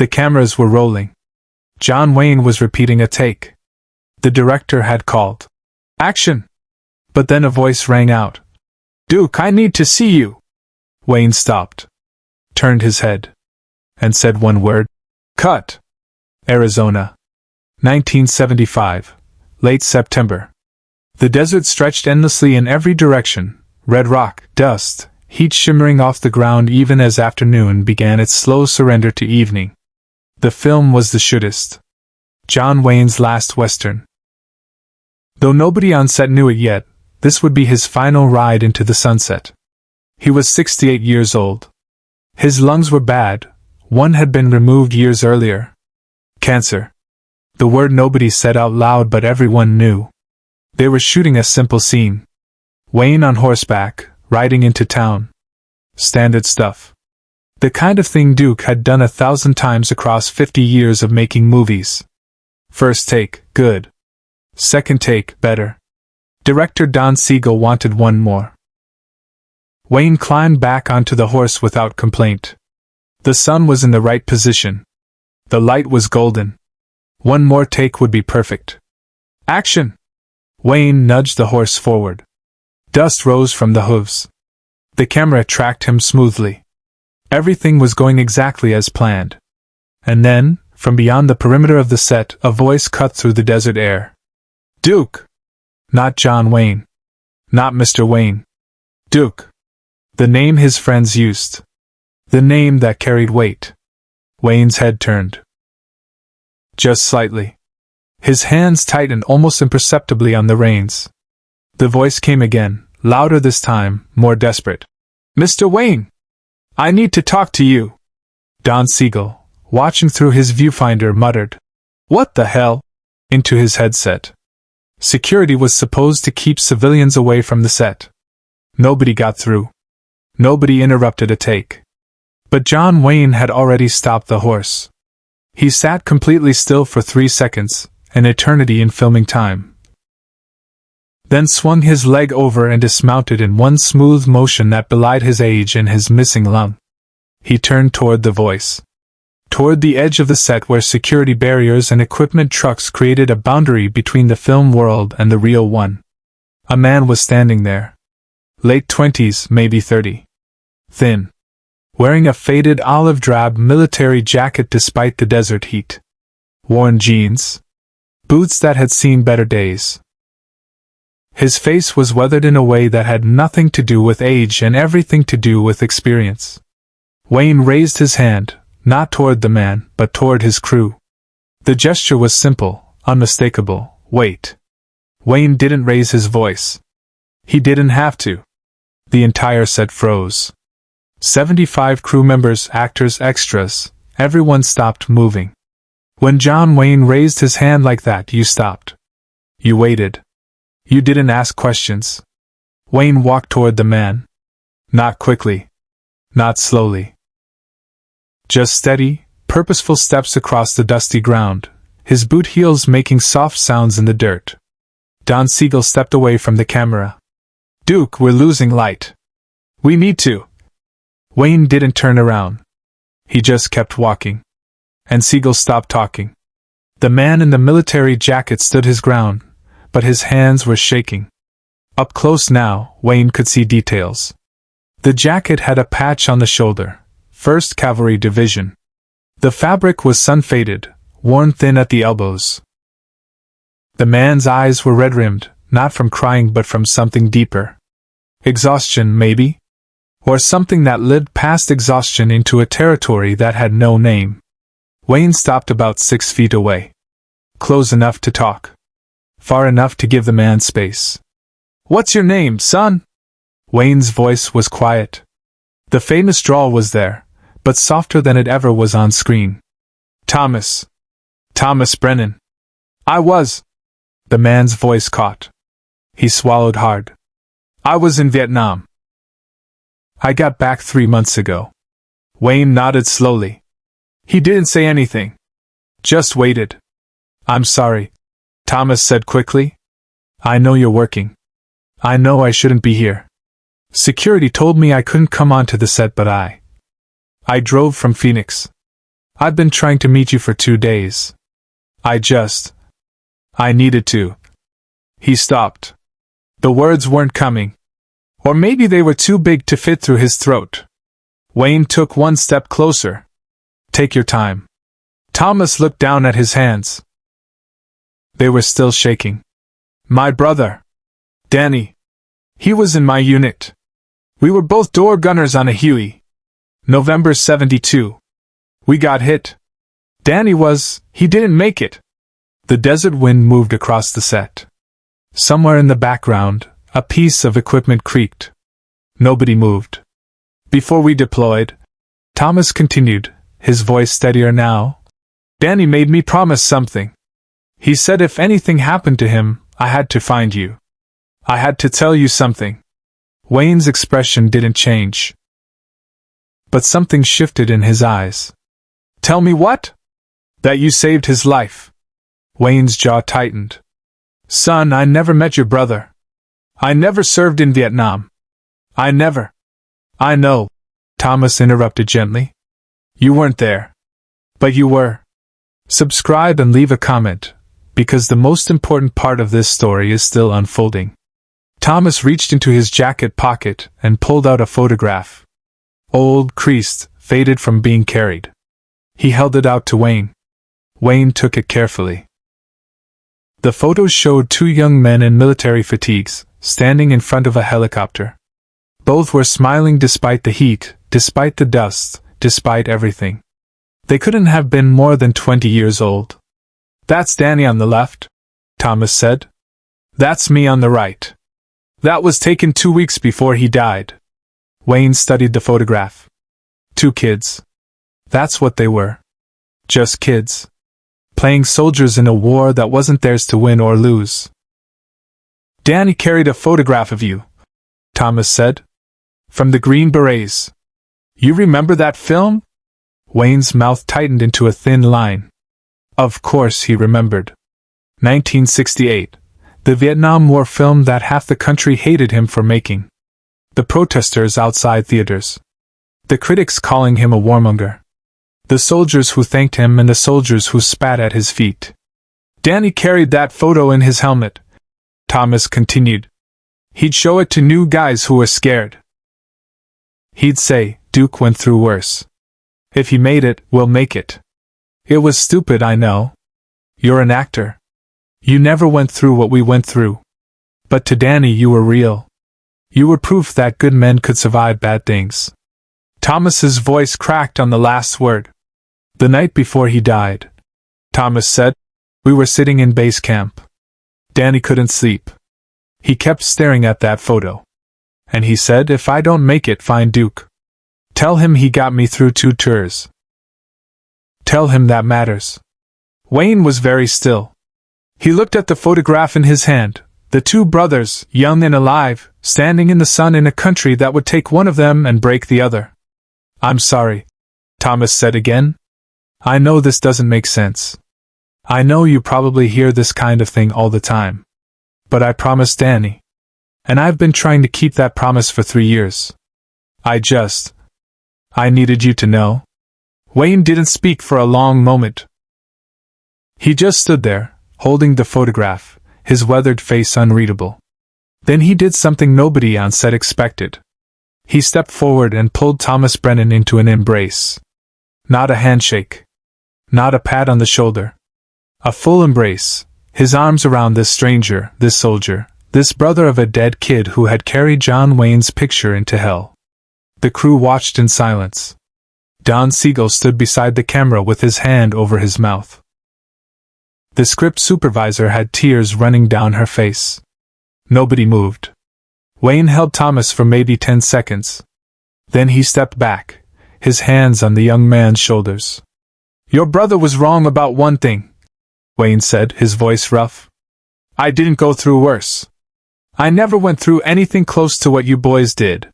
The cameras were rolling. John Wayne was repeating a take. The director had called, "Action!" But then a voice rang out. "Duke, I need to see you." Wayne stopped, turned his head, and said one word. "Cut." Arizona. 1975. Late September. The desert stretched endlessly in every direction, red rock, dust, heat shimmering off the ground even as afternoon began its slow surrender to evening. The film was the shootist. John Wayne's last Western. Though nobody on set knew it yet, this would be his final ride into the sunset. He was 68 years old. His lungs were bad. One had been removed years earlier. Cancer. The word nobody said out loud, but everyone knew. They were shooting a simple scene. Wayne on horseback, riding into town. Standard stuff. The kind of thing Duke had done 1,000 times across 50 years of making movies. First take, good. Second take, better. Director Don Siegel wanted one more. Wayne climbed back onto the horse without complaint. The sun was in the right position. The light was golden. One more take would be perfect. Action! Wayne nudged the horse forward. Dust rose from the hooves. The camera tracked him smoothly. Everything was going exactly as planned. And then, from beyond the perimeter of the set, a voice cut through the desert air. "Duke!" Not John Wayne. Not Mr. Wayne. Duke. The name his friends used. The name that carried weight. Wayne's head turned. Just slightly. His hands tightened almost imperceptibly on the reins. The voice came again, louder this time, more desperate. "Mr. Wayne! I need to talk to you." Don Siegel, watching through his viewfinder, muttered, "What the hell?" into his headset. Security was supposed to keep civilians away from the set. Nobody got through. Nobody interrupted a take. But John Wayne had already stopped the horse. He sat completely still for 3 seconds, an eternity in filming time. Then swung his leg over and dismounted in one smooth motion that belied his age and his missing lung. He turned toward the voice. Toward the edge of the set where security barriers and equipment trucks created a boundary between the film world and the real one. A man was standing there. Late 20s, maybe 30. Thin. Wearing a faded olive-drab military jacket despite the desert heat. Worn jeans. Boots that had seen better days. His face was weathered in a way that had nothing to do with age and everything to do with experience. Wayne raised his hand, not toward the man, but toward his crew. The gesture was simple, unmistakable. Wait. Wayne didn't raise his voice. He didn't have to. The entire set froze. 75 crew members, actors, extras, everyone stopped moving. When John Wayne raised his hand like that, you stopped. You waited. You didn't ask questions. Wayne walked toward the man. Not quickly. Not slowly. Just steady, purposeful steps across the dusty ground, his boot heels making soft sounds in the dirt. Don Siegel stepped away from the camera. "Duke, we're losing light. We need to." Wayne didn't turn around. He just kept walking. And Siegel stopped talking. The man in the military jacket stood his ground, but his hands were shaking. Up close now, Wayne could see details. The jacket had a patch on the shoulder, 1st Cavalry Division. The fabric was sun-faded, worn thin at the elbows. The man's eyes were red-rimmed, not from crying but from something deeper. Exhaustion, maybe? Or something that lived past exhaustion into a territory that had no name. Wayne stopped about 6 feet away. Close enough to talk. Far enough to give the man space. "What's your name, son?" Wayne's voice was quiet. The famous drawl was there, but softer than it ever was on screen. "Thomas. Thomas Brennan." "I was." The man's voice caught. He swallowed hard. "I was in Vietnam. I got back 3 months ago." Wayne nodded slowly. He didn't say anything. Just waited. "I'm sorry," Thomas said quickly. "I know you're working. I know I shouldn't be here. Security told me I couldn't come onto the set, but I drove from Phoenix. I've been trying to meet you for 2 days. I needed to. He stopped. The words weren't coming. Or maybe they were too big to fit through his throat. Wayne took one step closer. Take your time. Thomas looked down at his hands. They were still shaking. My brother, Danny. He was in my unit. We were both door gunners on a Huey. November 72. We got hit. He didn't make it. The desert wind moved across the set. Somewhere in the background, a piece of equipment creaked. Nobody moved. Before we deployed, Thomas continued, his voice steadier now. Danny made me promise something. He said if anything happened to him, I had to find you. I had to tell you something. Wayne's expression didn't change. But something shifted in his eyes. Tell me what? That you saved his life. Wayne's jaw tightened. Son, I never met your brother. I never served in Vietnam. I know, Thomas interrupted gently. You weren't there. But you were. Subscribe and leave a comment, because the most important part of this story is still unfolding. Thomas reached into his jacket pocket and pulled out a photograph. Old, creased, faded from being carried. He held it out to Wayne. Wayne took it carefully. The photos showed 2 young men in military fatigues, standing in front of a helicopter. Both were smiling despite the heat, despite the dust, despite everything. They couldn't have been more than 20 years old. That's Danny on the left, Thomas said. That's me on the right. That was taken 2 weeks before he died. Wayne studied the photograph. 2 kids. That's what they were. Just kids. Playing soldiers in a war that wasn't theirs to win or lose. Danny carried a photograph of you, Thomas said. From the Green Berets. You remember that film? Wayne's mouth tightened into a thin line. Of course he remembered. 1968. The Vietnam War film that half the country hated him for making. The protesters outside theaters. The critics calling him a warmonger. The soldiers who thanked him and the soldiers who spat at his feet. Danny carried that photo in his helmet, Thomas continued. He'd show it to new guys who were scared. He'd say, Duke went through worse. If he made it, we'll make it. It was stupid, I know. You're an actor. You never went through what we went through. But to Danny you were real. You were proof that good men could survive bad things. Thomas's voice cracked on the last word. The night before he died, Thomas said, we were sitting in base camp. Danny couldn't sleep. He kept staring at that photo. And he said, if I don't make it, find Duke. Tell him he got me through 2 tours. Tell him that matters. Wayne was very still. He looked at the photograph in his hand, the 2 brothers, young and alive, standing in the sun in a country that would take one of them and break the other. I'm sorry, Thomas said again. I know this doesn't make sense. I know you probably hear this kind of thing all the time. But I promised Danny. And I've been trying to keep that promise for 3 years. I needed you to know. Wayne didn't speak for a long moment. He just stood there, holding the photograph, his weathered face unreadable. Then he did something nobody on set expected. He stepped forward and pulled Thomas Brennan into an embrace. Not a handshake. Not a pat on the shoulder. A full embrace, his arms around this stranger, this soldier, this brother of a dead kid who had carried John Wayne's picture into hell. The crew watched in silence. Don Siegel stood beside the camera with his hand over his mouth. The script supervisor had tears running down her face. Nobody moved. Wayne held Thomas for maybe 10 seconds. Then he stepped back, his hands on the young man's shoulders. Your brother was wrong about one thing, Wayne said, his voice rough. I didn't go through worse. I never went through anything close to what you boys did.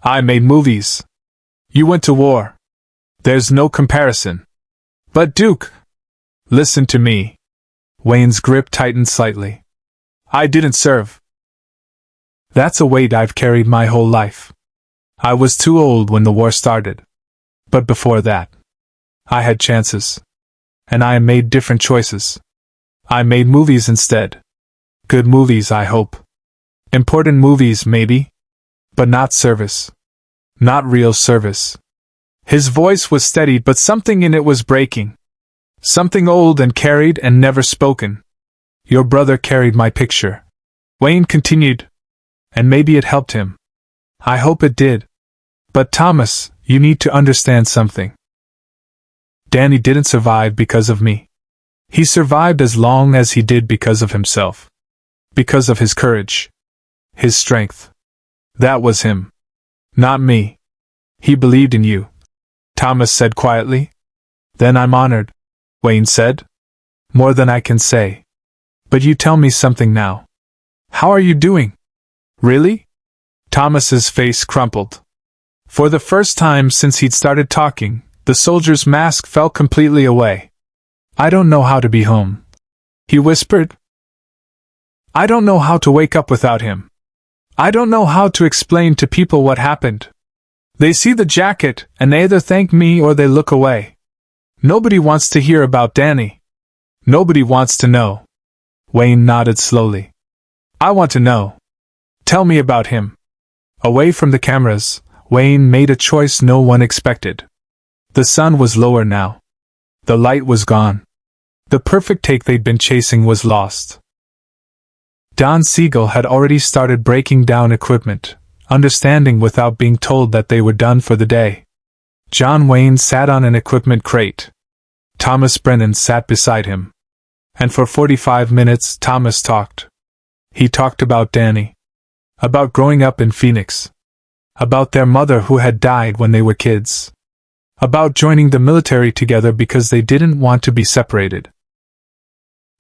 I made movies. You went to war. There's no comparison. But Duke, listen to me. Wayne's grip tightened slightly. I didn't serve. That's a weight I've carried my whole life. I was too old when the war started. But before that, I had chances. And I made different choices. I made movies instead. Good movies, I hope. Important movies, maybe. But not service. Not real service. His voice was steady, but something in it was breaking. Something old and carried and never spoken. Your brother carried my picture. Wayne continued. And maybe it helped him. I hope it did. But Thomas, you need to understand something. Danny didn't survive because of me. He survived as long as he did because of himself. Because of his courage. His strength. That was him. Not me. He believed in you. Thomas said quietly. Then I'm honored, Wayne said. More than I can say. But you tell me something now. How are you doing? Really? Thomas's face crumpled. For the first time since he'd started talking, the soldier's mask fell completely away. I don't know how to be home, he whispered. I don't know how to wake up without him. I don't know how to explain to people what happened. They see the jacket, and they either thank me or they look away. Nobody wants to hear about Danny. Nobody wants to know. Wayne nodded slowly. I want to know. Tell me about him. Away from the cameras, Wayne made a choice no one expected. The sun was lower now. The light was gone. The perfect take they'd been chasing was lost. Don Siegel had already started breaking down equipment, understanding without being told that they were done for the day. John Wayne sat on an equipment crate. Thomas Brennan sat beside him. And for 45 minutes Thomas talked. He talked about Danny. About growing up in Phoenix. About their mother who had died when they were kids. About joining the military together because they didn't want to be separated.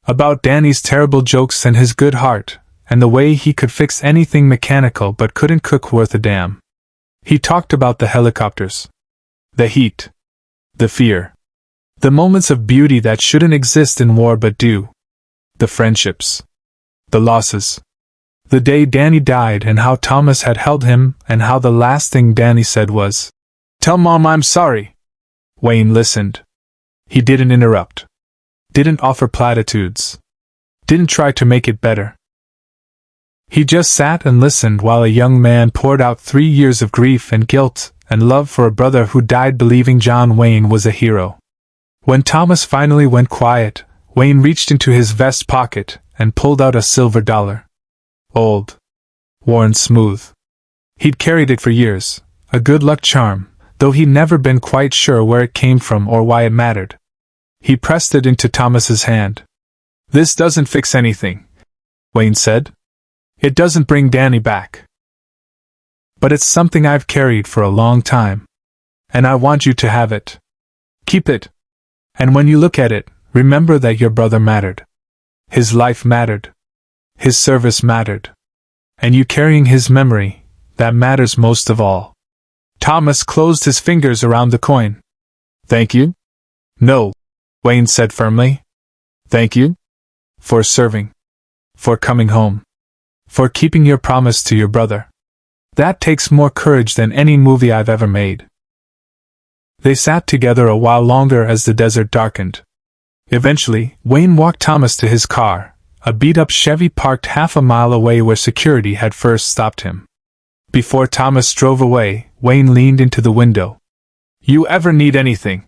About Danny's terrible jokes and his good heart, and the way he could fix anything mechanical but couldn't cook worth a damn. He talked about the helicopters. The heat. The fear. The moments of beauty that shouldn't exist in war but do. The friendships. The losses. The day Danny died and how Thomas had held him and how the last thing Danny said was, "Tell Mom I'm sorry." Wayne listened. He didn't interrupt. Didn't offer platitudes. Didn't try to make it better. He just sat and listened while a young man poured out 3 years of grief and guilt and love for a brother who died believing John Wayne was a hero. When Thomas finally went quiet, Wayne reached into his vest pocket and pulled out a silver dollar. Old. Worn smooth. He'd carried it for years, a good luck charm, though he'd never been quite sure where it came from or why it mattered. He pressed it into Thomas's hand. This doesn't fix anything, Wayne said. It doesn't bring Danny back. But it's something I've carried for a long time. And I want you to have it. Keep it. And when you look at it, remember that your brother mattered. His life mattered. His service mattered. And you carrying his memory, that matters most of all. Thomas closed his fingers around the coin. Thank you? No, Wayne said firmly. Thank you? For serving. For coming home. For keeping your promise to your brother. That takes more courage than any movie I've ever made. They sat together a while longer as the desert darkened. Eventually, Wayne walked Thomas to his car, a beat-up Chevy parked half a mile away where security had first stopped him. Before Thomas drove away, Wayne leaned into the window. You ever need anything,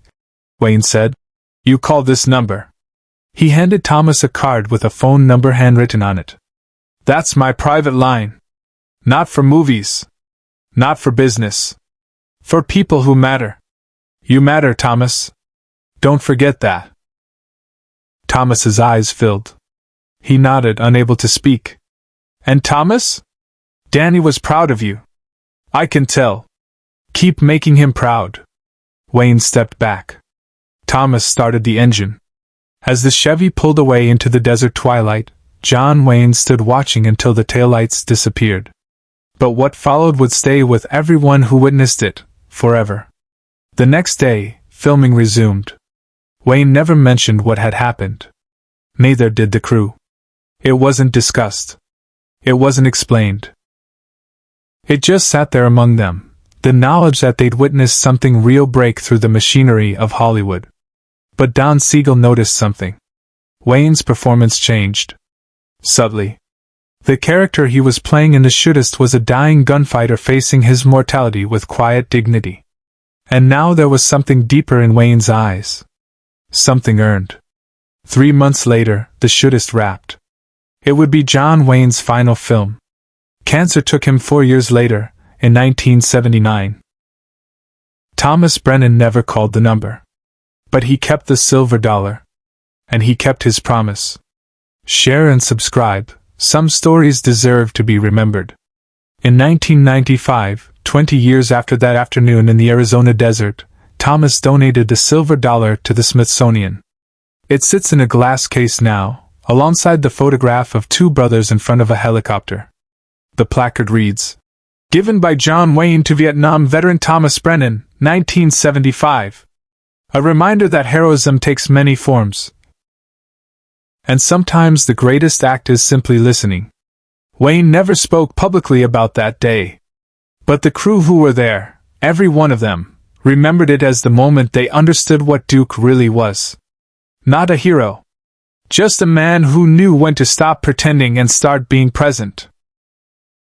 Wayne said, you call this number. He handed Thomas a card with a phone number handwritten on it. That's my private line. Not for movies. Not for business. For people who matter. You matter, Thomas. Don't forget that. Thomas's eyes filled. He nodded, unable to speak. And Thomas? Danny was proud of you. I can tell. Keep making him proud. Wayne stepped back. Thomas started the engine. As the Chevy pulled away into the desert twilight, John Wayne stood watching until the taillights disappeared. But what followed would stay with everyone who witnessed it, forever. The next day, filming resumed. Wayne never mentioned what had happened. Neither did the crew. It wasn't discussed. It wasn't explained. It just sat there among them, the knowledge that they'd witnessed something real break through the machinery of Hollywood. But Don Siegel noticed something. Wayne's performance changed. Subtly. The character he was playing in The Shootist was a dying gunfighter facing his mortality with quiet dignity. And now there was something deeper in Wayne's eyes. Something earned. 3 months later, The Shootist wrapped. It would be John Wayne's final film. Cancer took him 4 years later, in 1979. Thomas Brennan never called the number. But he kept the silver dollar. And he kept his promise. Share and subscribe. Some stories deserve to be remembered. In 1995, 20 years after that afternoon in the Arizona desert, Thomas donated the silver dollar to the Smithsonian. It sits in a glass case now, alongside the photograph of 2 brothers in front of a helicopter. The placard reads, "Given by John Wayne to Vietnam veteran Thomas Brennan, 1975. A reminder that heroism takes many forms. And sometimes the greatest act is simply listening." Wayne never spoke publicly about that day. But the crew who were there, every one of them, remembered it as the moment they understood what Duke really was. Not a hero. Just a man who knew when to stop pretending and start being present.